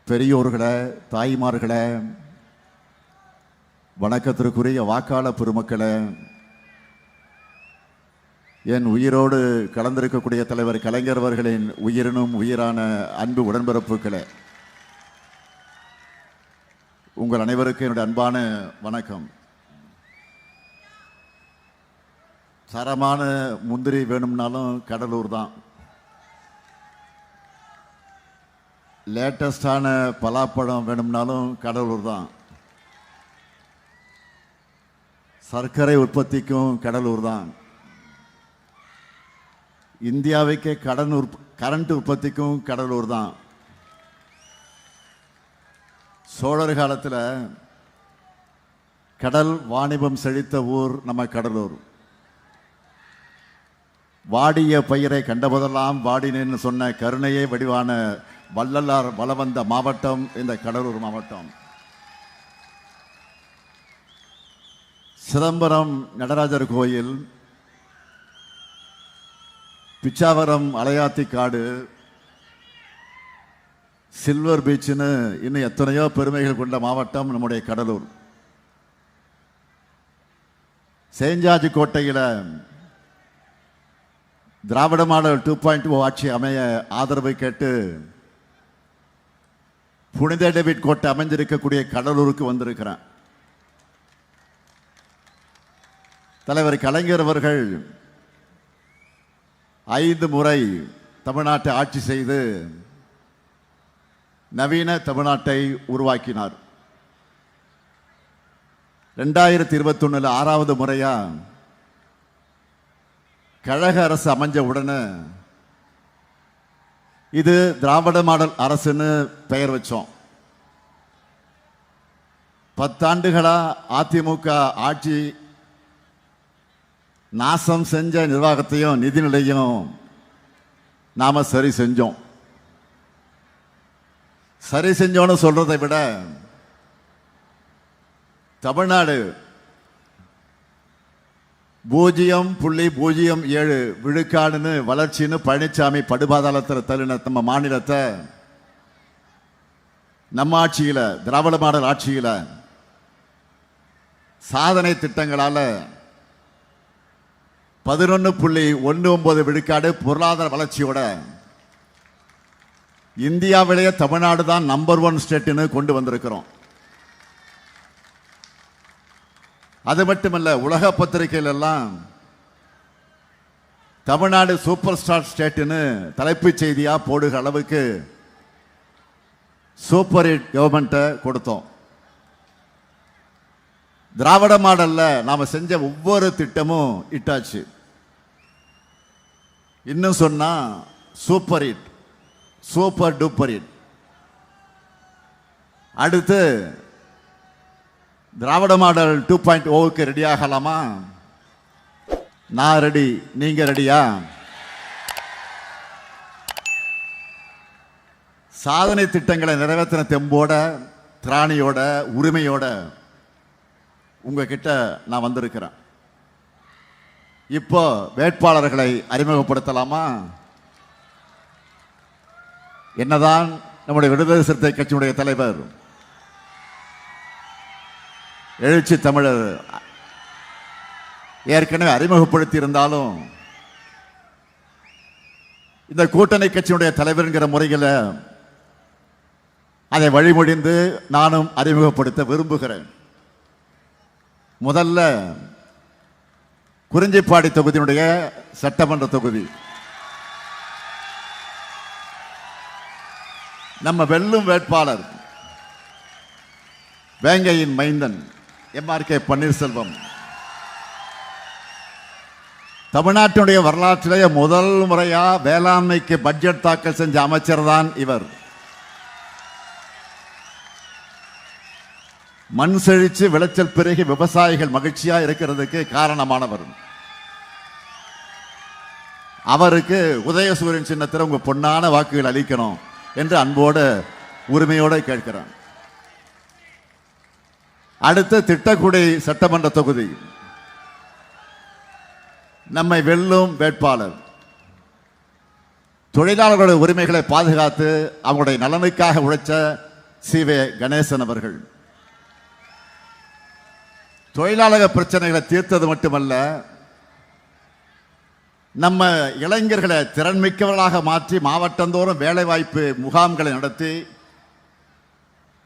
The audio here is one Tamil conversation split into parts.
பெரியோர்களே, தாய்மார்களே, வணக்கத்திற்குரிய வாக்காளர் பெருமக்களே, என் உயிரோடு கலந்திருக்கக்கூடிய தலைவர் கலைஞர் அவர்களின் உயிரினும் உயிரான அன்பு உடன்பிறப்புகளே, உங்கள் அனைவருக்கும் என்னுடைய அன்பான வணக்கம். தரமான முந்திரி வேணும்னாலும் கடலூர் தான். லேட்டஸ்டான பலாப்பழம் வேணும்னாலும் கடலூர் தான். சர்க்கரை உற்பத்திக்கும் கடலூர் தான். இந்தியாவுக்கே கரண்ட் உற்பத்திக்கும் கடலூர் தான். சோழர் காலத்தில் கடல் வாணிபம் செழித்த ஊர் நம்ம கடலூர். வாடிய பயிரை கண்டபோதெல்லாம் வாடினேன்னு சொன்ன கருணையே வடிவான வள்ளலார் வளவந்த மாவட்டம் இந்த கடலூர் மாவட்டம். சிதம்பரம் நடராஜர் கோயில், பிச்சாவரம் அலையாத்தி காடு, சில்வர் பீச்சுன்னு இன்னும் எத்தனையோ பெருமைகள் கொண்ட மாவட்டம் நம்முடைய கடலூர். சேஞ்சாஜி கோட்டையில் திராவிட மாடல் 2.0 ஆட்சி அமைய ஆதரவு கேட்டு புனித டேவிட் கோட்டை அமைஞ்சிருக்கக்கூடிய கடலூருக்கு வந்திருக்கிறேன். தலைவர் கலைஞர் அவர்கள் 5 முறை தமிழ்நாட்டை ஆட்சி செய்து நவீன தமிழ்நாட்டை உருவாக்கினார். 2021 6வது முறையா கழக அரசு அமைஞ்ச உடனே இது திராவிட மாடல் அரசுன்னு பெயர் வச்சோம். 10 ஆண்டுகளா அதிமுக ஆட்சி நாசம் செஞ்ச நிர்வாகத்தையும் நிதிநிலையும் நாம சரி செஞ்சோம். சரி செஞ்சோன்னு சொல்றதை விட தமிழ்நாடு 0.07 விழுக்காடுன்னு வளர்ச்சின்னு பழனிசாமி படுபாதாளத்தில் தள்ளின நம்ம மாநிலத்தை நம்ம ஆட்சியில், திராவிட மாடல் ஆட்சியில் சாதனை திட்டங்களால 11.19 விழுக்காடு பொருளாதார வளர்ச்சியோட இந்தியாவிலேயே தமிழ்நாடு தான் நம்பர் 1 ஸ்டேட்னு கொண்டு வந்திருக்கிறோம். அது மட்டுமல்ல, உலக பத்திரிகைகள் எல்லாம் தமிழ்நாடு சூப்பர் ஸ்டார் ஸ்டேட்னு தலைப்புச் செய்தியா போடுகிற அளவுக்கு சூப்பர் ஹிட் கவர்மெண்ட்டை கொடுத்தோம். திராவிட மாடல்ல நாம செஞ்ச ஒவ்வொரு திட்டமும் இட்டாச்சு. இன்னும் சொன்னா super hit, super duper hit. அடுத்து திராவிட மாடல் 2.0க்கு ரெடி ஆகலாமா? நான் ரெடி, நீங்க ரெடியா? சாதனை திட்டங்களை நிறைவேற்றின தெம்போட, திராணியோட, உரிமையோட உங்ககிட்ட நான் வந்திருக்கிறேன். இப்போ வேட்பாளர்களை அறிமுகப்படுத்தலாமா? என்னதான் நம்முடைய விடுதலை சிறுத்தை கட்சியினுடைய தலைவர் எழுச்சி தமிழர் ஏற்கனவே அறிமுகப்படுத்தி இருந்தாலும், இந்த கூட்டணி கட்சியினுடைய தலைவர்ங்கிற முறையில் அதை வழிமொழிந்து நானும் அறிமுகப்படுத்த விரும்புகிறேன். முதல்ல குறிஞ்சிப்பாடி தொகுதியினுடைய சட்டமன்ற தொகுதி, நம்ம வெல்லும் வேட்பாளர் வேங்கையின் மைந்தன் MRK பன்னீர்செல்வம். தமிழ்நாட்டினுடைய வரலாற்றிலேயே முதல் முறையா வேளாண்மைக்கு பட்ஜெட் தாக்கல் செஞ்ச அமைச்சர் தான் இவர். மண் செழிச்சு விளைச்சல் பெருகி விவசாயிகள் மகிழ்ச்சியா இருக்கிறதுக்கு காரணமானவர். அவருக்கு உதயசூரியன் சின்னத்தில் உங்க பொன்னான வாக்குகள் அளிக்கணும் என்று அன்போடு உரிமையோடு கேட்கிறேன். அடுத்து திட்டக்குடி சட்டமன்ற தொகுதி, நம்மை வெல்லும் வேட்பாளர் தொழிலாளர்களுடைய உரிமைகளை பாதுகாத்து அவங்களுடைய நலனுக்காக உழைச்ச சி.வே. கணேசன் அவர்கள். தொழிலாளர் பிரச்சனைகளை தீர்த்தது மட்டுமல்ல, நம்ம இளைஞர்களை திறன்மிக்கவர்களாக மாற்றி மாவட்டந்தோறும் வேலைவாய்ப்பு முகாம்களை நடத்தி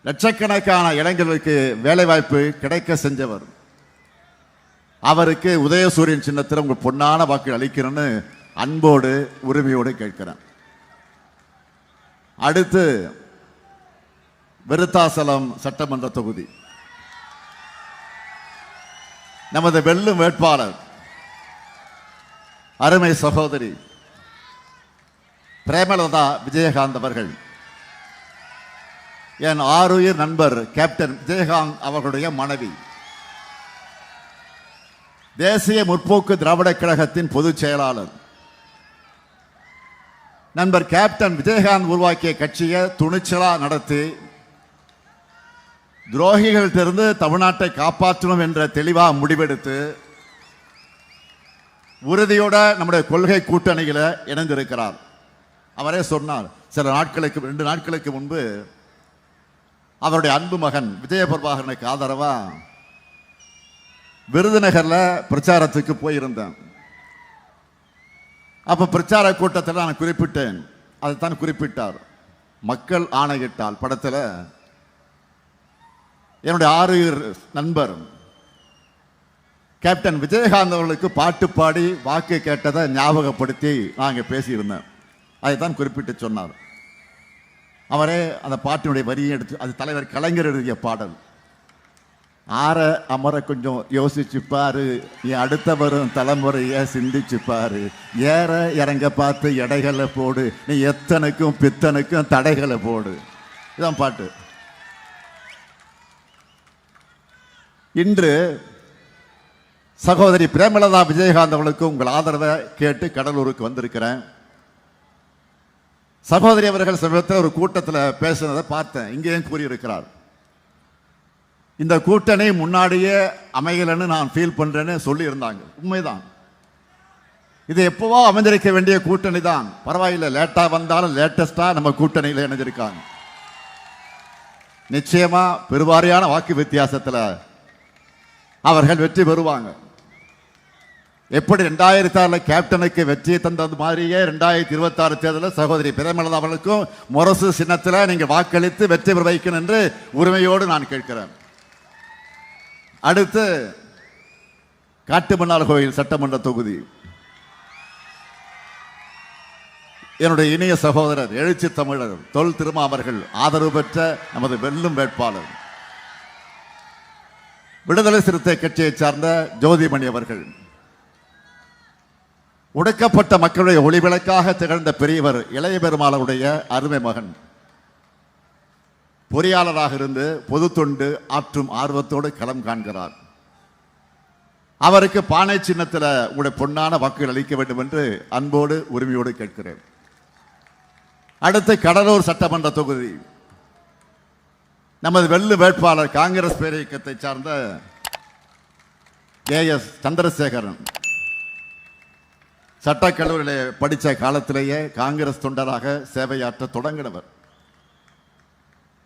லட்சக்கணக்கான இளைஞர்களுக்கு வேலைவாய்ப்பு கிடைக்க செஞ்சவர். அவருக்கு உதயசூரியன் சின்னத்தில் உங்கள் பொன்னான வாக்கு அளிக்கிறேன்னு அன்போடு உரிமையோடு கேட்கிறேன். அடுத்து விருத்தாசலம் சட்டமன்ற தொகுதி நமது வெல்லும் வேட்பாளர் அருமை சகோதரி பிரேமலதா விஜயகாந்த் அவர்கள். என் ஆருயிர் நண்பர் கேப்டன் விஜயகாந்த் அவர்களுடைய மனைவி, தேசிய முற்போக்கு திராவிட கழகத்தின் பொதுச் செயலாளர். நண்பர் கேப்டன் விஜயகாந்த் உருவாக்கிய கட்சியை துணிச்சலா நடத்தி துரோகிகளிலிருந்து தமிழ்நாட்டை காப்பாற்றணும் என்ற தெளிவாக முடிவெடுத்து உறுதியோட நம்முடைய கொள்கை கூட்டணியில் இணைந்திருக்கிறார். அவரே சொன்னார், சில நாட்களுக்கு 2 நாட்களுக்கு முன்பு அவருடைய அன்பு மகன் விஜயபிரபாகரனுக்கு ஆதரவா விருதுநகர்ல பிரச்சாரத்துக்கு போயிருந்தேன். அப்ப பிரச்சார கூட்டத்தில் நான் குறிப்பிட்டேன், அதைத்தான் குறிப்பிட்டார். மக்கள் ஆணையிட்டால் படத்தில் என்னுடைய ஆருயிர் நண்பர் கேப்டன் விஜயகாந்த் அவர்களுக்கு பாட்டு பாடி வாக்கு கேட்டதை ஞாபகப்படுத்தி நாங்கள் பேசியிருந்தேன். அதைத்தான் குறிப்பிட்டு சொன்னார். அவரே அந்த பாட்டினுடைய வரியை எடுத்து, அது தலைவர் கலைஞர் எழுதிய பாடல். ஆற அமர கொஞ்சம் யோசிச்சுப்பாரு, என் அடுத்த வரும் தலைமுறைய சிந்திச்சுப்பாரு, ஏற இறங்க பார்த்து எடைகளை போடு, நீ எத்தனுக்கும் பித்தனுக்கும் தடைகளை போடு. இதான் பாட்டு. இன்று சகோதரி பிரேமலதா விஜயகாந்த் அவர்களுக்கு உங்கள் ஆதரவை கேட்டு கடலூருக்கு வந்திருக்கிறேன். சகோதரி அவர்கள் சமீபத்தில் ஒரு கூட்டத்தில் பேசுனதை பார்த்தேன். இங்கேயும் கூறியிருக்கிறார், இந்த கூட்டணி முன்னாடியே அமையலன்னு நான் ஃபீல் பண்றேன்னு சொல்லி இருந்தாங்க. உண்மைதான், இது எப்பவோ அமைந்திருக்க வேண்டிய கூட்டணி தான். பரவாயில்லை, லேட்டா வந்தாலும் லேட்டஸ்டா நம்ம கூட்டணியில் இணைஞ்சிருக்காங்க. நிச்சயமா பெருவாரியான வாக்கு வித்தியாசத்தில் அவர்கள் வெற்றி பெறுவாங்க. எப்படி 2006 கேப்டனுக்கு வெற்றியை தந்தது மாதிரியே 2026 தேர்தலில் சகோதரி பிரேமலதா அவர்களுக்கும் முரசு சின்னத்தில் நீங்கள் வாக்களித்து வெற்றி பெற வைக்கணும் என்று உரிமையோடு நான் கேட்கிறேன். அடுத்து காட்டுமன்னார் கோயில் சட்டமன்ற தொகுதி என்னுடைய இனிய சகோதரர் எழுச்சி தமிழர் தொல் திருமா அவர்கள் ஆதரவு பெற்ற நமது வெல்லும் வேட்பாளர் விடுதலை சிறுத்தை கட்சியை சார்ந்த ஜோதிமணி அவர்கள். ஒடுக்கப்பட்ட மக்களுடைய ஒளிவிளக்காக திகழ்ந்த பெரியவர் இளைய பெருமாளுடைய அருமை மகன். பொறியாளராக இருந்து பொது தொண்டு ஆற்றும் ஆர்வத்தோடு களம் காண்கிறார். அவருக்கு பானை சின்னத்தில் உங்களுடைய பொன்னான வாக்குகள் அளிக்க வேண்டும் என்று அன்போடு உரிமையோடு கேட்கிறேன். அடுத்து கடலூர் சட்டமன்ற தொகுதி நமது வெல்லும் வேட்பாளர் காங்கிரஸ் பேரியக்கத்தை சார்ந்த ஏ.எஸ். சந்திரசேகரன். சட்டக்கல்லூரியில் படித்த காலத்திலேயே காங்கிரஸ் தொண்டராக சேவையாற்ற தொடங்கினவர்.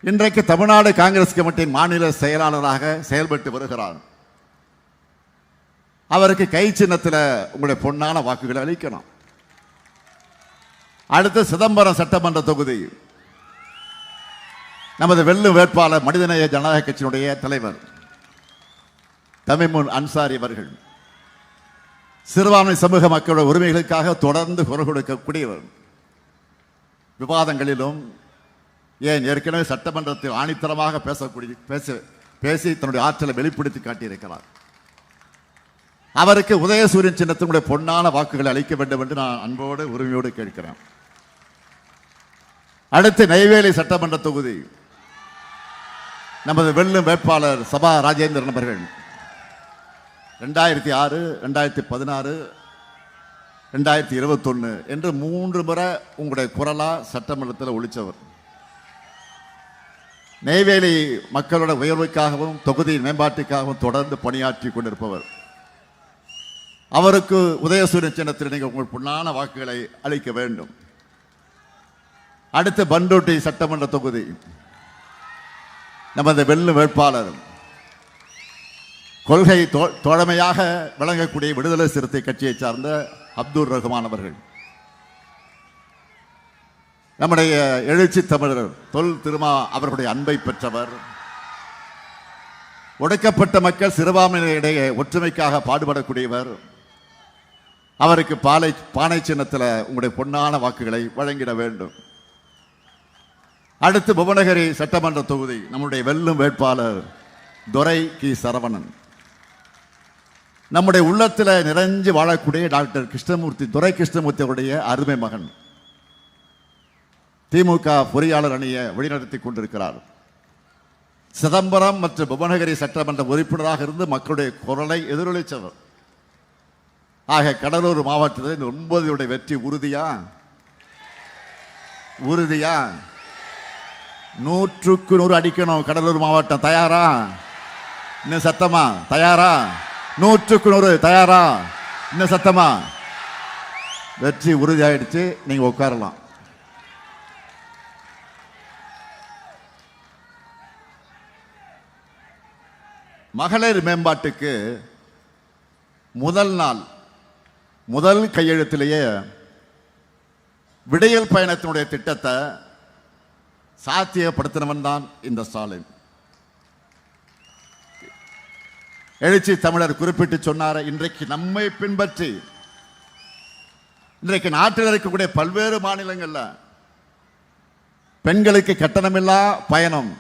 இன்றைக்கு தமிழ்நாடு காங்கிரஸ் கமிட்டியின் மாநில செயலாளராக செயல்பட்டு வருகிறார். அவருக்கு கை சின்னத்தில் உங்களுடைய பொன்னான வாக்குகளை அளிக்கணும். அடுத்து சிதம்பரம் சட்டமன்ற தொகுதி நமது வெல்லும் வேட்பாளர் மனிதநேய ஜனநாயக கட்சியினுடைய தலைவர் தமிமுன் அன்சாரி அவர்கள். சிறுபான்மை சமூக மக்களுடைய உரிமைகளுக்காக தொடர்ந்து குரல் கொடுக்கக்கூடியவர். விவாதங்களிலும் ஏன் ஏற்கனவே சட்டமன்றத்தில் ஆணித்தரமாக பேசி தன்னுடைய ஆற்றலை வெளிப்படுத்தி காட்டியிருக்கிறார். அவருக்கு உதயசூரியன் சின்னத்தினுடைய பொன்னான வாக்குகளை அளிக்க வேண்டும் என்று நான் அன்போடு உரிமையோடு கேட்கிறேன். அடுத்து நெய்வேலி சட்டமன்ற தொகுதி நமது வெல்லும் வேட்பாளர் சபா ராஜேந்திரன் அவர்கள் 2006, 2016, 2021 என்று 3 முறை உங்களுடைய குரலா சட்டமன்றத்தில் ஒழிச்சவர். நெய்வேலி மக்களோட உயர்வுக்காகவும் தொகுதியின் மேம்பாட்டுக்காகவும் தொடர்ந்து பணியாற்றி கொண்டிருப்பவர். அவருக்கு உதயசூரியன் சின்னத்தில் நீங்கள் உங்கள் பொன்னான வாக்குகளை அளிக்க வேண்டும். அடுத்து பண்ருட்டி சட்டமன்ற தொகுதி நமது வெல்லும் வேட்பாளர் கொள்கை தோழமையாக விளங்கக்கூடிய விடுதலை சிறுத்தை கட்சியை சார்ந்த அப்துல் ரஹ்மான் அவர்கள், நம்முடைய எழுச்சி தமிழர் தொல் திருமா அவர்களுடைய அன்பை பெற்றவர், ஒடுக்கப்பட்ட மக்கள் சிறுபான்மையினரிடையே ஒற்றுமைக்காக பாடுபடக்கூடியவர். அவருக்கு பானை சின்னத்தில் உங்களுடைய பொன்னான வாக்குகளை வழங்கிட வேண்டும். அடுத்து புவனகிரி சட்டமன்ற தொகுதி நம்முடைய வெல்லும் வேட்பாளர் துரை கி சரவணன், நம்முடைய உள்ளத்தில் நிறைஞ்சு வாழக்கூடிய டாக்டர் கிருஷ்ணமூர்த்தி, துரை கிருஷ்ணமூர்த்தி அவருடைய அருமை மகன், திமுக பொறியாளர் அணியை வழிநடத்தி கொண்டிருக்கிறார். சிதம்பரம் மற்றும் புவனகிரி சட்டமன்ற உறுப்பினராக இருந்து மக்களுடைய குரலை எதிரொலித்தவர். ஆக கடலூர் மாவட்டத்தில் இந்த 9 வெற்றி உறுதியா? 100க்கு 100 அடிக்கணும். கடலூர் மாவட்டம் தயாரா? இன்னும் சத்தமா தயாரா? 100க்கு 100 தயாரா? இன்னும் சத்தமா? வெற்றி உறுதியாயிடுச்சு. நீங்க உட்காரலாம். மகளிர் மேம்பாட்டுக்கு முதல் நாள் முதல் கையெழுத்திலேயே விடியல் பயணத்தினுடைய திட்டத்தை சாத்தியப்படுத்தினவன் தான் இந்த ஸ்டாலின். எழுச்சி தமிழர் குறிப்பிட்டு சொன்னார், இன்றைக்கு நம்மை பின்பற்றி இன்றைக்கு நாட்டில் இருக்கக்கூடிய பல்வேறு மாநிலங்களில் பெண்களுக்கு கட்டணமில்லா பயணம்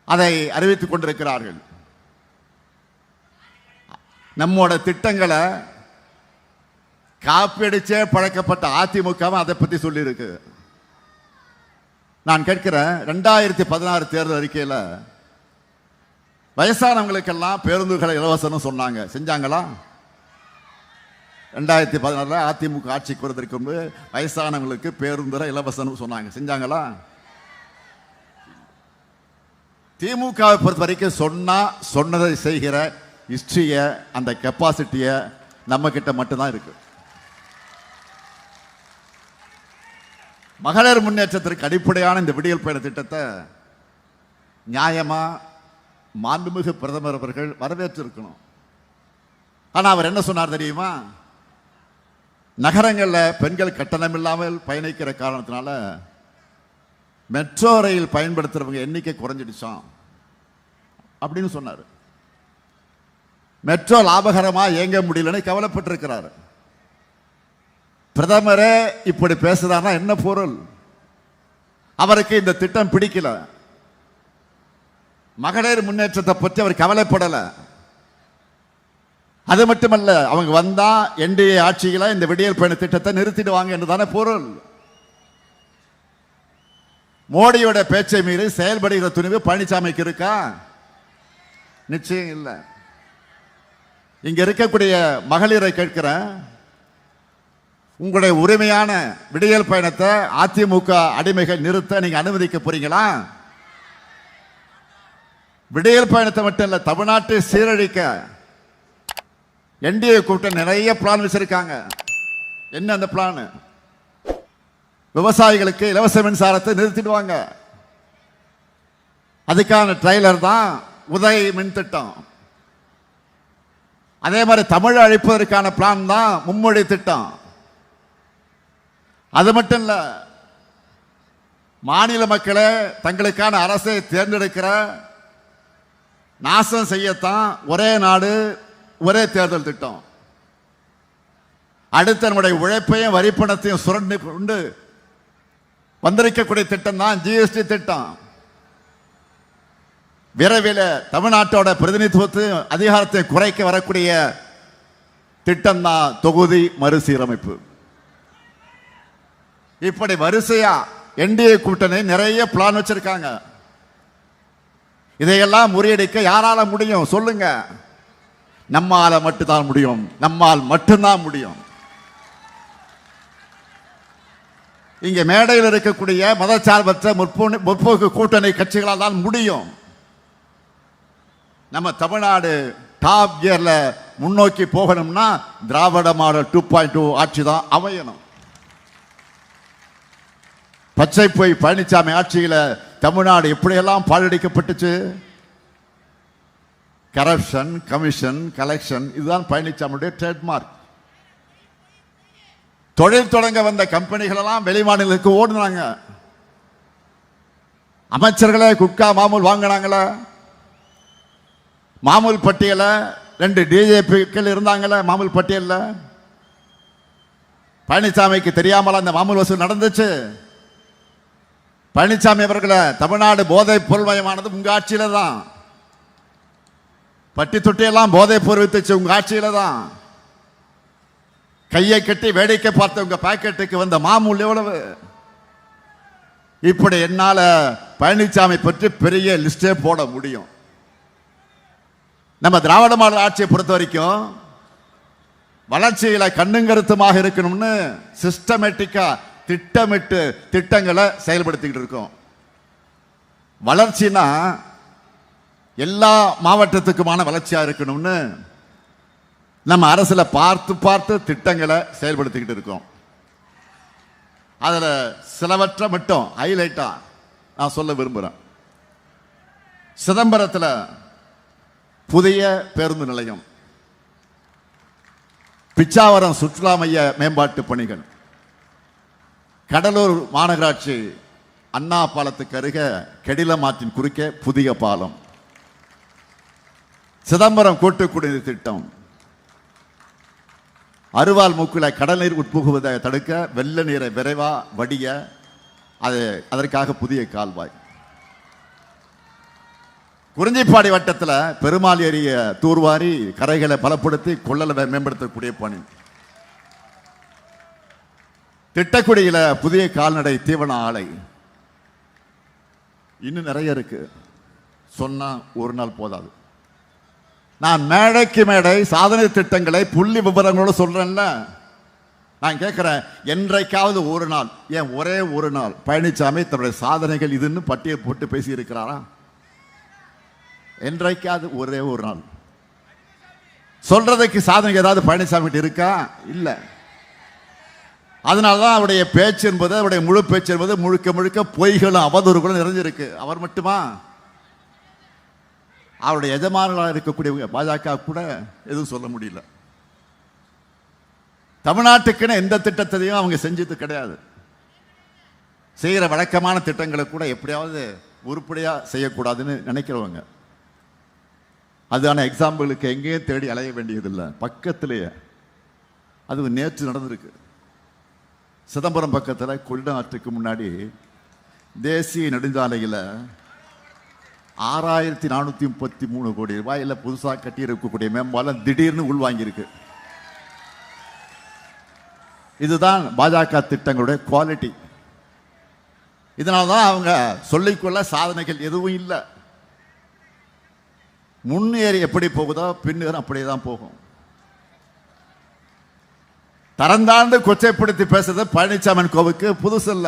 அதை அறிவித்துக் கொண்டிருக்கிறார்கள். நம்மோட திட்டங்களை காப்பியடிச்சே பழக்கப்பட்ட அதிமுக அதை பற்றி சொல்லியிருக்கு. நான் கேட்கிறேன், 2016 தேர்தல் அறிக்கையில் வயசானவங்களுக்கெல்லாம் பேருந்துகளை இலவசம் சொன்னாங்க, செஞ்சாங்களா? 2016 அதிமுக ஆட்சிக்கு வருவதற்கு முன்பு வயசானவங்களுக்கு பேருந்துகளை இலவசம் சொன்னாங்க, செஞ்சாங்களா? திமுகவை பொறுத்த வரைக்கும் சொன்னதை செய்கிற ஹிஸ்டரிய, அந்த கெப்பாசிட்டியை நம்ம கிட்ட மட்டும்தான் இருக்கு. மகளிர் முன்னேற்றத்திற்கு அடிப்படையான இந்த விடியல் பயண திட்டத்தை நியாயமா மாண்புமிகு பிரதமர் அவர்கள் வரவேற்றிருக்கணும். ஆனா அவர் என்ன சொன்னார் தெரியுமா? நகரங்களில் பெண்கள் கட்டணம் இல்லாமல் பயணிக்கிற காரணத்தினால மெட்ரோ ரயில் பயன்படுத்துறவங்க எண்ணிக்கை குறைஞ்சிடுச்சான் அப்படின்னு சொன்னார். மெட்ரோ லாபகரமா இயங்க முடியலன்னு கவலைப்பட்டிருக்கிறார். பிரதமரே இப்படி பேசுறாருன்னா என்ன பொருள்? அவருக்கு இந்த திட்டம் பிடிக்கல. மகளிர் முன்னேற்றத்தை பற்றி அவர் கவலைப்படல. அது மட்டுமல்ல, அவங்க வந்தா என்டிஏ ஆட்சியில இந்த விடியல் பயண திட்டத்தை நிறுத்திடுவாங்க என்றுதானே பொருள். மோடியோட பேச்சை மீறி செயல்படுகிற துணிவு பழனிசாமிக்கு இருக்கா? நிச்சயம் இல்லை. இங்க இருக்கக்கூடிய மகளிரை கேட்கிறேன், உங்களுடைய உரிமையான விடியல் பயணத்தை அதிமுக அடிமைகள் நிறுத்த நீங்க அனுமதிக்க போறீங்களா? விடியல் பயணத்தை மட்டும் இல்ல, தமிழ்நாட்டை சீரழிக்க என்டிஏ கூட்டம் நிறைய பிளான் வச்சிருக்காங்க. என்ன அந்த பிளான்? விவசாயிகளுக்கு இலவச மின்சாரத்தை நிறுத்திடுவாங்க. அதுக்கான ட்ரைலர் தான் உதய் மின் திட்டம். அதே மாதிரி தமிழ் அழிப்பதற்கான பிளான் தான் மும்மொழி திட்டம். அது மட்டும் இல்ல, மாநில மக்களை தங்களுக்கான அரசை தேர்ந்தெடுக்கிற நாசம் செய்யத்தான் ஒரே நாடு ஒரே தேர்தல் திட்டம். அடுத்த நம்முடைய உழைப்பையும் வரிப்பணத்தையும் சுரண்டு கொண்டு வந்திருக்கக்கூடிய திட்டம் தான் ஜிஎஸ்டி திட்டம். விரைவில் தமிழ்நாட்டோட பிரதிநிதித்துவத்தை அதிகாரத்தை குறைக்க வரக்கூடிய திட்டம் தான் தொகுதி மறுசீரமைப்பு. இப்படி வரிசையா என்டிஏ கூட்டணி நிறைய பிளான் வச்சிருக்காங்க. இதையெல்லாம் முறியடிக்க யாரால முடியும் சொல்லுங்க? நம்மால மட்டும்தான் முடியும். நம்மால் மட்டும்தான் முடியும். இங்க மேடையில் இருக்கக்கூடிய மதச்சார்பற்ற முற்போக்கு கூட்டணி கட்சிகளால் தான் முடியும். நம்ம தமிழ்நாடு டாப் கியர்ல முன்னோக்கி போகணும்னா திராவிட மாடல் 2.2 ஆட்சி தான் அமையணும். பச்சை போய் பழனிசாமி ஆட்சியில தமிழ்நாடு எப்படியெல்லாம் பாழடிக்கப்பட்டுச்சு. கரப்ஷன், கமிஷன், கலெக்ஷன், இதுதான் பழனிசாமியுடைய ட்ரேட்மார்க். தொழில் தொடங்க வந்த கம்பெனிகள் எல்லாம் வெளிமாநிலங்களுக்கு ஓடுனாங்க. அமைச்சர்களே குட்கா மாமூல் வாங்கினாங்களா? மாமூல் பட்டியல 2 டிஜிபிக்கள் இருந்தாங்களே மாமூல் பட்டியல்ல. பழனிசாமிக்கு தெரியாமல அந்த மாமூல் வசூல் நடந்துச்சு. பழனிசாமி அவர்களை தமிழ்நாடு போதைப் பொருள் மயமானது உங்க ஆட்சியில தான். பட்டி தொட்டியெல்லாம் போதைப் பொருள் வித்துச்சு உங்க ஆட்சியில தான். கையை கட்டி வேடிக்கை பார்த்த உங்க பாக்கெட்டுக்கு வந்த மாமூல் எவ்வளவு? இப்படி என்னால பழனிசாமி பற்றி பெரிய லிஸ்டே போட முடியும். நம்ம திராவிட மாடல் ஆட்சியை பொறுத்த வரைக்கும் வளர்ச்சியில கண்ணுங்கருத்துமாக இருக்கணும்னு சிஸ்டமேட்டிக்கா திட்டமிட்டு திட்டங்களை செயல்படுத்திக்கிட்டு இருக்கோம். வளர்ச்சினா எல்லா மாவட்டத்துக்குமான வளர்ச்சியா இருக்கணும்னு நம்ம அரசுல பார்த்து பார்த்து திட்டங்களை செயல்படுத்திக்கிட்டு இருக்கோம். அதுல சிலவற்றை மட்டும் ஹைலைட்டா நான் சொல்ல விரும்புறேன். சிதம்பரத்தில் புதிய பேருந்து நிலையம், பிச்சாவரம் சுற்றுலா மைய மேம்பாட்டு பணிகள், கடலூர் மாநகராட்சி அண்ணா பாலத்துக்கு அருகே கெடிலமாற்றின் குறுக்கே புதிய பாலம், சிதம்பரம் கூட்டு குடிநீர் திட்டம், அருவாள் மூக்கில் கடல் நீர் உட்புகுவதை தடுக்க வெள்ள நீரை விரைவா வடிய அதற்காக புதிய கால்வாய், குறிஞ்சிப்பாடி வட்டத்தில் பெருமாள் ஏரிய தூர்வாரி கரைகளை பலப்படுத்தி கொள்ளலை மேம்படுத்தக்கூடிய பணி, திட்டக்குடியில புதிய கால்நடை தீவன ஆலை, இன்னும் நிறைய இருக்கு. சொன்னா ஒரு நாள் போதாது. நான் மேடைக்கு மேடை சாதனை திட்டங்களை புள்ளி விவரங்களோடு சொல்றேன்ல. நான் கேட்கிறேன், என்றைக்காவது ஒரு நாள், ஏன் ஒரே ஒரு நாள் பழனிசாமி தன்னுடைய சாதனைகள் இதுன்னு பட்டியல் போட்டு பேசி இருக்கிறாரா? என்றைக்காவது ஒரே ஒரு நாள் சொல்றதுக்கு சாதனை ஏதாவது பழனிசாமி இருக்கா? இல்ல. அதனாலதான் அவருடைய பேச்சு என்பது, அவருடைய முழு பேச்சு என்பது முழுக்க முழுக்க பொய்களும் அவதூறுகளும் நிறைஞ்சிருக்கு. அவர் மட்டுமா? அவருடைய எஜமானர்களாக இருக்கக்கூடிய பாஜக கூட எதுவும் சொல்ல முடியல. தமிழ்நாட்டுக்குன்னு எந்த திட்டத்தையும் அவங்க செஞ்சது கிடையாது. செய்கிற வழக்கமான திட்டங்களை கூட எப்படியாவது உருப்படியா செய்யக்கூடாதுன்னு நினைக்கிறவங்க. அதுதான எக்ஸாம்பிளுக்கு எங்கேயும் தேடி அலைய வேண்டியதில்லை, பக்கத்திலேயே. அது நேற்று நடந்திருக்கு. சிதம்பரம் பக்கத்தில் கொள்ளாற்றுக்கு முன்னாடி தேசிய நெடுஞ்சாலையில் 6433 கோடி ரூபாயில் புதுசாக கட்டியிருக்கக்கூடிய மேம்பாலம் திடீர்னு உள்வாங்கியிருக்கு. இதுதான் பாஜக திட்டங்களுடைய குவாலிட்டி. இதனால்தான் அவங்க சொல்லிக்கொள்ள சாதனைகள் எதுவும் இல்லை. முன்னேறி எப்படி போகுதோ பின்னேறும் அப்படியே தான் போகும். தரந்தாண்டு கொச்சைப்படுத்தி பேசுறது பழனிசாமி கோவுக்கு புதுசு இல்ல.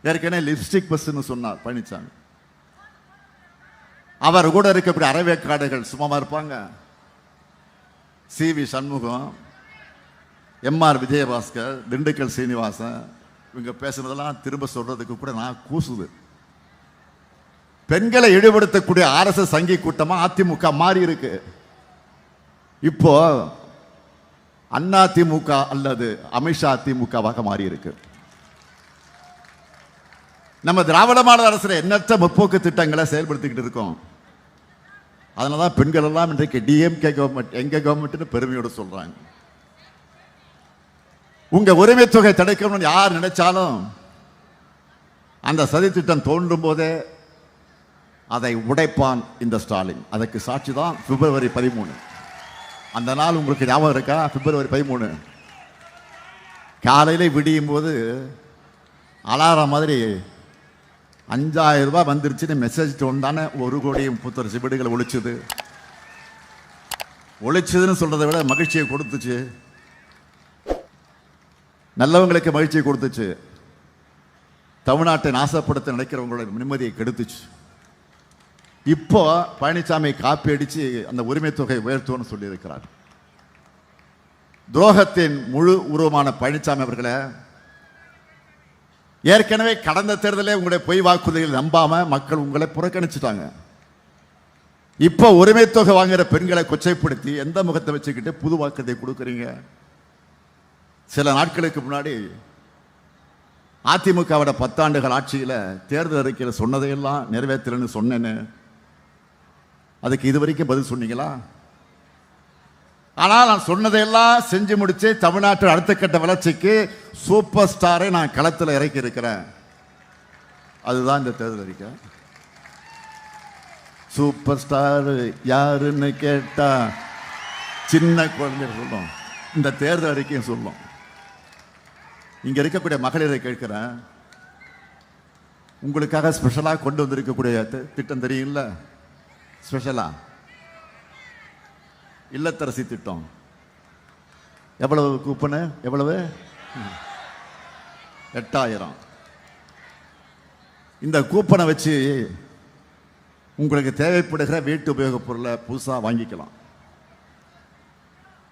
ஏற்கனவே லிப்ஸ்டிக் பஸ்ன்னு சொன்னார் பழனிசாமி. அவர் கூட இருக்கக்கூடிய அறவேக்காடுகள் சும்மா இருப்பாங்க. CV சண்முகம், MR விஜயபாஸ்கர், திண்டுக்கல் சீனிவாசன், இவங்க பேசுறதெல்லாம் திரும்ப சொல்றதுக்கு கூட நான் கூசுது. பெண்களை ஈடுபடுத்தக்கூடிய RSS சங்கி கூட்டமா அதிமுக மாறி இருக்கு. இப்போ அண்ணா திமுக அல்லது அமித்ஷா திமுகவாக மாறி இருக்கு. நம்ம திராவிட மாடல் அரசு எண்ணற்ற முற்போக்கு திட்டங்களை செயல்படுத்திக்கிட்டு இருக்கோம். அதனாலதான் பெண்கள் எல்லாம் இன்றைக்கு DMK கவர்மெண்ட் எங்க கவர்மெண்ட்னு பெருமையோடு சொல்றாங்க. உங்க உரிமை தொகை தடுக்கணும்னு யார் நினைச்சாலும் அந்த சதி திட்டம் தோன்றும் போதே அதை உடைப்பான் இந்த ஸ்டாலின். அதற்கு சாட்சி தான் பிப்ரவரி 13. அந்த நாள் உங்களுக்கு ஞாபகம் இருக்கா? பிப்ரவரி 13 காலையில் விடியும் போது அலாரம் மாதிரி 5000 ரூபாய் வந்துருச்சுன்னு மெசேஜ் ஒன்றான 1,30,00,000 வீடுகளை ஒழிச்சதுன்னு சொல்றதை விட மகிழ்ச்சியை கொடுத்துச்சு. நல்லவங்களுக்கு மகிழ்ச்சியை கொடுத்துச்சு. தமிழ்நாட்டை நாசப்படுத்த நினைக்கிறவங்களோட நிம்மதியை கெடுத்துச்சு. இப்போ பழனிசாமி காப்பி அடிச்சு அந்த உரிமை தொகை உயர்த்துவோன்னு சொல்லியிருக்கிறார். துரோகத்தின் முழு உருவமான பழனிசாமி அவர்களை ஏற்கனவே கடந்த தேர்தலே உங்களுடைய பொய் வாக்குறுதிகள் நம்பாம மக்கள் உங்களை புறக்கணிச்சுட்டாங்க. இப்ப உரிமை தொகை வாங்குற பெண்களை கொச்சைப்படுத்தி எந்த முகத்தை வச்சுக்கிட்டு புது வாக்குறுதியை கொடுக்குறீங்க? சில நாட்களுக்கு முன்னாடி அதிமுகவோட 10 ஆண்டுகள் ஆட்சியில தேர்தல் அறிக்கையில் சொன்னதையெல்லாம் நிறைவேற்றலன்னு சொன்னேன்னு அதுக்கு இதுவரைக்கும் பதில் சொன்னீங்களா? ஆனால் நான் சொன்னதையெல்லாம் செஞ்சு முடிச்சு தமிழ்நாட்டில் அடுத்த கட்ட வளர்ச்சிக்கு சூப்பர் ஸ்டாரை நான் களத்தில் இறக்கி இருக்கிறேன். அதுதான் இந்த தேர்தல் அறிக்கை. சூப்பர் ஸ்டார் யாருன்னு கேட்டா சின்ன குழந்தைகள் சொல்லும், இந்த தேர்தல் அறிக்கையும் சொல்லும். இங்க இருக்கக்கூடிய மகளிரை கேட்கிறேன், உங்களுக்காக ஸ்பெஷலா கொண்டு வந்திருக்கக்கூடிய திட்டம் தெரியும்ல? ஸ்பெஷலா இல்லத்தரசி திட்டம். எவ்வளவு கூப்பனு? எவ்வளவு? 8000. இந்த கூப்பனை வச்சு உங்களுக்கு தேவைப்படுகிற வீட்டு உபயோகப் பொருளை புதுசாக வாங்கிக்கலாம்.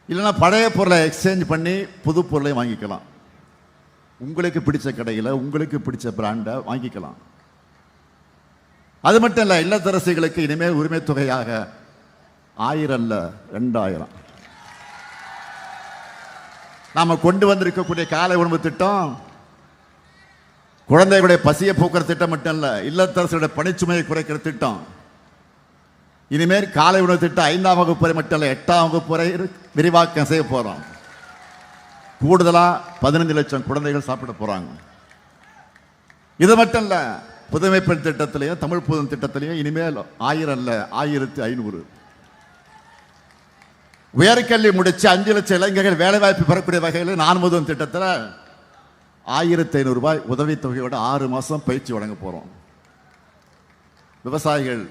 இல்லைன்னா பழைய பொருளை எக்ஸ்சேஞ்ச் பண்ணி புது பொருளை வாங்கிக்கலாம். உங்களுக்கு பிடிச்ச கடையில் உங்களுக்கு பிடிச்ச பிராண்டை வாங்கிக்கலாம். அது மட்டும் இல்லை, இல்லத்தரசிகளுக்கு இனிமேல் உரிமை தொகையாக 1000 அல்ல 2000. நாம கொண்டு வந்திருக்கக்கூடிய காலை உணவு திட்டம் குழந்தைகளுடைய பசியை போக்குற திட்டம் மட்டும் இல்ல, இல்லத்தரசுடைய பணிச்சுமையை குறைக்கிற திட்டம். இனிமேல் காலை உணவு திட்டம் 5ஆம் வகுப்பு வரை மட்டும் இல்ல, 8ஆம் வகுப்பு வரை விரிவாக்கம் செய்ய போறோம். கூடுதலா 15 லட்சம் குழந்தைகள் சாப்பிட போறாங்க. இது மட்டும் இல்ல, புதுமை பெண் திட்டத்திலையும் தமிழ் புதும் திட்டத்திலையும் இனிமேல் 1000 அல்ல 1500. உயர்கல்வி முடிச்சு 5 லட்சம் இளைஞர்கள் வேலை வாய்ப்பு பெறக்கூடிய வகையில் நான் முதல் திட்டத்தில் 1500 ரூபாய் உதவித்தொகையோட 6 மாசம் பயிற்சி வழங்க போறோம். விவசாயிகள்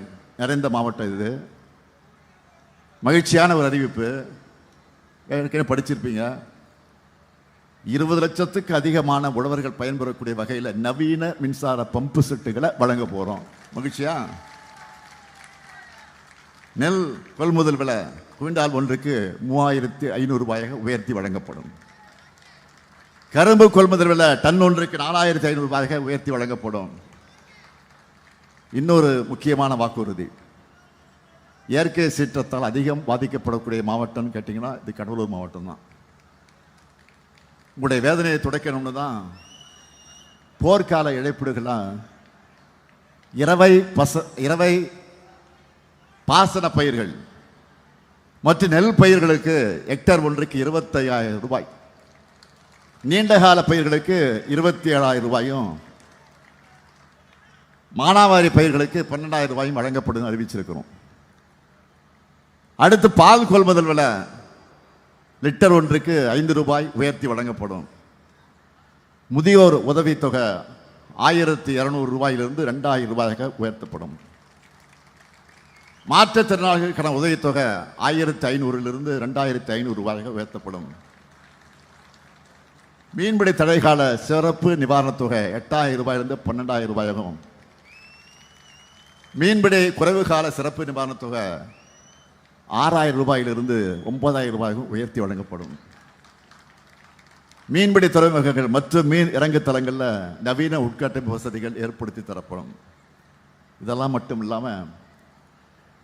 நிறைந்த மாவட்டம் இது. மகிழ்ச்சியான ஒரு அறிவிப்பு. ஏற்கனவே படிச்சிருப்பீங்க, 20 லட்சத்துக்கு அதிகமான உழவர்கள் பயன்பெறக்கூடிய வகையில் நவீன மின்சார பம்பு செட்டுகளை வழங்க போறோம். மகிழ்ச்சியா? நெல் கொள்முதல் விலை குவிண்டால் ஒன்றுக்கு 3500 ரூபாயாக உயர்த்தி வழங்கப்படும். கரும்பு கொள்முதல் விலை டன் ஒன்றுக்கு 4500 ரூபாயாக உயர்த்தி வழங்கப்படும். இன்னொரு முக்கியமான வாக்குறுதி, இயற்கை சீற்றத்தால் அதிகம் பாதிக்கப்படக்கூடிய மாவட்டம் கேட்டீங்கன்னா இது கடலூர் மாவட்டம் தான். உங்களுடைய வேதனையை துடைக்கணும்னு தான் போர்க்கால இழப்பீடுகளாக இரவை பாசன பயிர்கள் மற்றும் நெல் பயிர்களுக்கு ஹெக்டேர் ஒன்றுக்கு 25000 ரூபாய், நீண்டகால பயிர்களுக்கு 27000 ரூபாயும், மானாவாரி பயிர்களுக்கு 12000 ரூபாயும் வழங்கப்படும் அறிவிச்சிருக்கிறோம். அடுத்து பால் கொள்முதல் விலை லிட்டர் ஒன்றுக்கு 5 ரூபாய் உயர்த்தி வழங்கப்படும். முதியோர் உதவித்தொகை 1200 ரூபாயிலிருந்து 2000 ரூபாயாக உயர்த்தப்படும். மாற்றுத்திறனாளிகளுக்கான உதவித்தொகை 1500 2500 ரூபாயாக உயர்த்தப்படும். மீன்பிடி தடைகால சிறப்பு நிவாரணத் தொகை 8000 ரூபாயிலிருந்து 12000 ரூபாயாகும். மீன்பிடி குறைவு கால சிறப்பு நிவாரணத் தொகை 6000 ரூபாயிலிருந்து 9000 ரூபாய்க்கும் உயர்த்தி வழங்கப்படும். மீன்பிடி துறைமுகங்கள் மற்றும் மீன் இறங்கு தளங்களில் நவீன உட்கட்டமைப்பு வசதிகள் ஏற்படுத்தி தரப்படும். இதெல்லாம் மட்டும் இல்லாமல்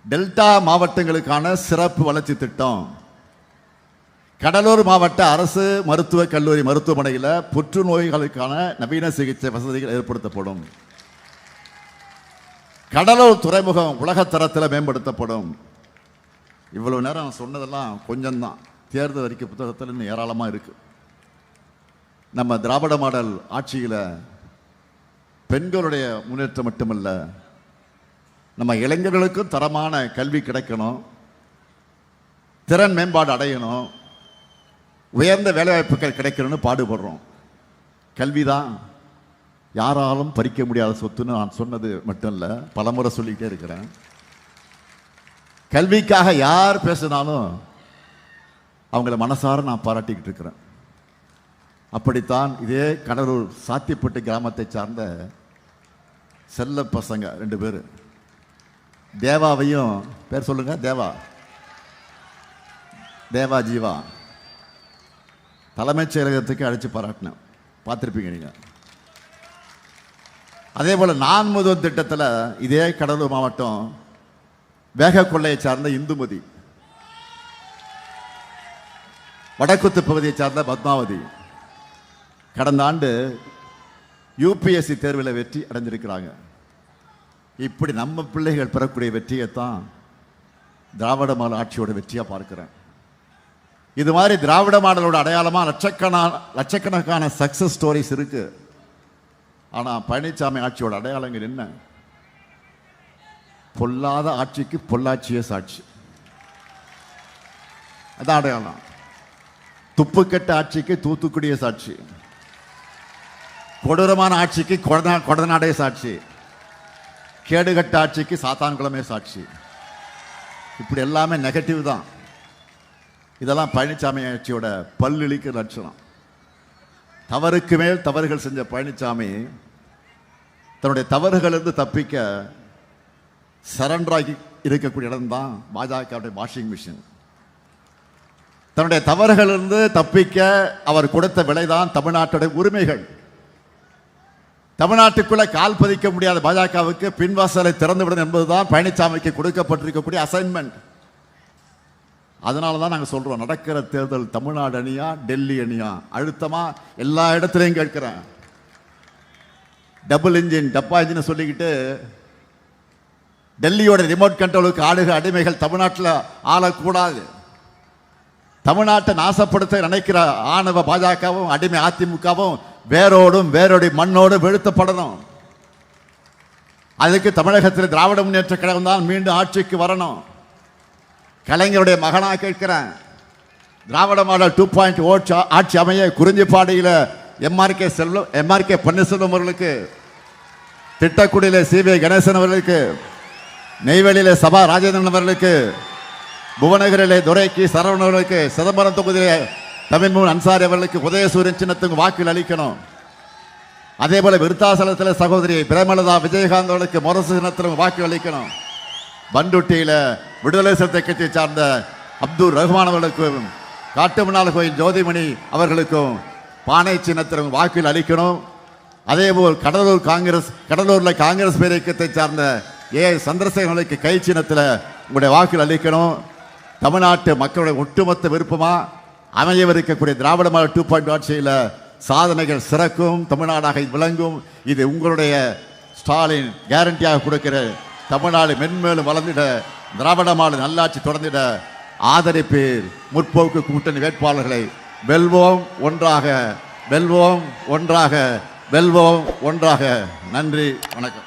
டெல்டா மாவட்டங்களுக்கான சிறப்பு வளர்ச்சி திட்டம், கடலூர் மாவட்ட அரசு மருத்துவக் கல்லூரி மருத்துவமனையில் புற்றுநோய்களுக்கான நவீன சிகிச்சை வசதிகள் ஏற்படுத்தப்படும். கடலூர் துறைமுகம் உலகத்தரத்தில் மேம்படுத்தப்படும். இவ்வளவு நேரம் நான் சொன்னதெல்லாம் கொஞ்சம்தான், தேர்தல் அறிக்கை புத்தகத்தில் இன்னும் ஏராளமாக இருக்கு. நம்ம திராவிட மாடல் ஆட்சியில் பெண்களுடைய முன்னேற்றம் மட்டுமல்ல, நம்ம இளைஞர்களுக்கும் தரமான கல்வி கிடைக்கணும், திறன் மேம்பாடு அடையணும், உயர்ந்த வேலைவாய்ப்புகள் கிடைக்கணும்னு பாடுபடுறோம். கல்விதான் யாராலும் பறிக்க முடியாத சொத்துன்னு நான் சொன்னது மட்டும் இல்லை, பலமுறை சொல்லிக்கிட்டே இருக்கிறேன். கல்விக்காக யார் பேசினாலும் அவங்கள மனசார நான் பாராட்டிக்கிட்டு இருக்கிறேன். அப்படித்தான் இதே கடலூர் சாத்திப்பட்டு கிராமத்தை சார்ந்த செல்ல பசங்க 2 பேர், தேவாவையும் பேர் சொல்லுங்க, தேவா ஜீவா, தலைமைச் செயலகத்துக்கு அழைச்சி பாராட்டினேன். பார்த்துருப்பீங்க நீங்கள். அதே போல நான் முதல் திட்டத்தில் இதே கடலூர் மாவட்டம் வேக கொள்ளையை சார்ந்த இந்துமதி, வடக்குத்து பகுதியை சார்ந்த பத்மாவதி கடந்த ஆண்டு யூபிஎஸ்சி தேர்வில் வெற்றி அடைஞ்சிருக்கிறாங்க. இப்படி நம்ம பிள்ளைகள் பெறக்கூடிய வெற்றியைத்தான் திராவிட மாடல் ஆட்சியோட வெற்றியா பார்க்கிறேன். இது மாதிரி திராவிட மாடலோட அடையாளமா லட்சக்கணக்கான சக்சஸ் ஸ்டோரிஸ் இருக்கு. ஆனா பழனிசாமி ஆட்சியோட அடையாளங்கள் என்ன? பொல்லாத ஆட்சிக்கு பொள்ளாச்சியே சாட்சி, அதான் அடையாளம். துப்புக்கெட்ட ஆட்சிக்கு தூத்துக்குடியே சாட்சி, கொடூரமான ஆட்சிக்கு கொடநாடே சாட்சி, கேடுகட்ட ஆட்சிக்கு சாத்தான்குளமே சாட்சி. இப்படி எல்லாமே நெகட்டிவ் தான். இதெல்லாம் பழனிசாமி ஆட்சியோட பல்லிழிக்கிற லட்சணம். தவறுக்கு மேல் தவறுகள் செஞ்ச பழனிசாமி தன்னுடைய தவறுகளிலிருந்து தப்பிக்க சரண்டராகி இருக்கக்கூடிய இடம்தான் பாஜகவுடைய வாஷிங் மிஷின். தன்னுடைய தவறுகளிலிருந்து தப்பிக்க அவர் கொடுத்த விலைதான் தமிழ்நாட்டுடைய உரிமைகள். தமிழ்நாட்டுக்குள்ள கால் பதிக்க முடியாத பாஜகவுக்கு பின்வாசலை திறந்துவிடும் என்பதுதான் பழனிசாமிக்கு கொடுக்கப்பட்டிருக்கக்கூடிய அசைன்மெண்ட். அதனால தான் நாங்கள் சொல்றோம், நடக்கிற தேர்தல் தமிழ்நாடு அணியா டெல்லி அணியா அழுத்தமா எல்லா இடத்துலையும் கேட்கிறேன். டபுள் இன்ஜின் டப்பா இன்ஜின் சொல்லிக்கிட்டு டெல்லியோட ரிமோட் கண்ட்ரோலுக்கு ஆளுக அடிமைகள் தமிழ்நாட்டில் ஆளக்கூடாது. தமிழ்நாட்டை நாசப்படுத்த நினைக்கிற ஆணவ பாஜகவும் அடிமை அதிமுகவும் வேரோடும் வேரோடி மண்ணோடு வீழ்த்தப்படணும். அதுக்கு தமிழகத்தில் திராவிட முன்னேற்ற கழகம் தான் மீண்டும் ஆட்சிக்கு வரணும். கலைஞருடைய மகனா கேட்கிறேன், திராவிட மாடல் 2.0 ஆட்சி அமைய குறிஞ்சிப்பாடியில் எம்ஆர்கே பன்னீர்செல்வம் அவர்களுக்கு, திட்டக்குடியில சிவி கணேசன் அவர்களுக்கு, நெய்வேலியில சபா ராஜேந்திரன் அவர்களுக்கு, புவனகிரியிலே துரைக்கு சரவணன் அவர்களுக்கு, சிதம்பரம் தொகுதியிலே தமிழ்மூன் அன்சாரி அவர்களுக்கு உதயசூரியன் சின்னத்துக்கு வாக்குகள் அளிக்கணும். அதே போல விருத்தாசலத்தில் சகோதரி பிரேமலதா விஜயகாந்த் அவர்களுக்கு முரசு சின்னத்திலும் வாக்குகள் அளிக்கணும். பண்டுட்டியில விடுதலை சிறுத்தை கட்சியை சார்ந்த அப்துல் ரஹ்மான் அவர்களுக்கும், காட்டுமன்னார் கோயில் ஜோதிமணி அவர்களுக்கும் பானை சின்னத்திலும் வாக்குகள் அளிக்கணும். அதேபோல் கடலூர்ல காங்கிரஸ் பேரியக்கத்தை சார்ந்த சந்திரசேகரனுக்கு கை சின்னத்தில் உங்களுடைய வாக்குகள் அளிக்கணும். தமிழ்நாட்டு மக்களுடைய ஒட்டுமொத்த விருப்பமா அமையவிருக்கக்கூடிய திராவிட மாடல் 2.0 ஆட்சியில் சாதனைகள் சிறக்கும், தமிழ்நாடாக விளங்கும். இது உங்களுடைய ஸ்டாலின் கேரண்டியாக கொடுக்கிற தமிழ்நாடு மென்மேலும் வளர்ந்திட, திராவிட மாடல் நல்லாட்சி தொடர்ந்திட ஆதரிப்பீர். முற்போக்கு கூட்டணி வேட்பாளர்களை வெல்வோம் ஒன்றாக, வெல்வோம் ஒன்றாக, வெல்வோம் ஒன்றாக. நன்றி, வணக்கம்.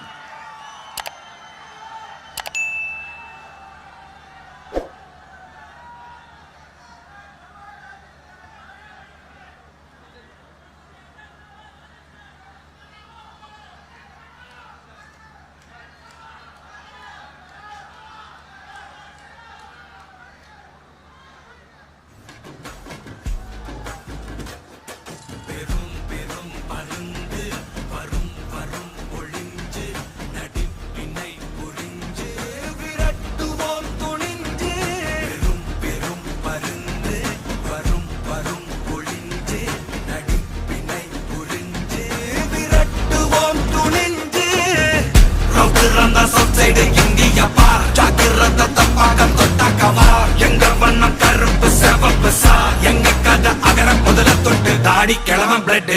இந்திய பார் ஜாக்கிரத தப்பாகம் தொட்டாக்கவா எங்க வண்ணம் கருப்பு செவப்பு சா எங்க கதை அகர முதல தொட்டு தாடி கிழவன் பிளட்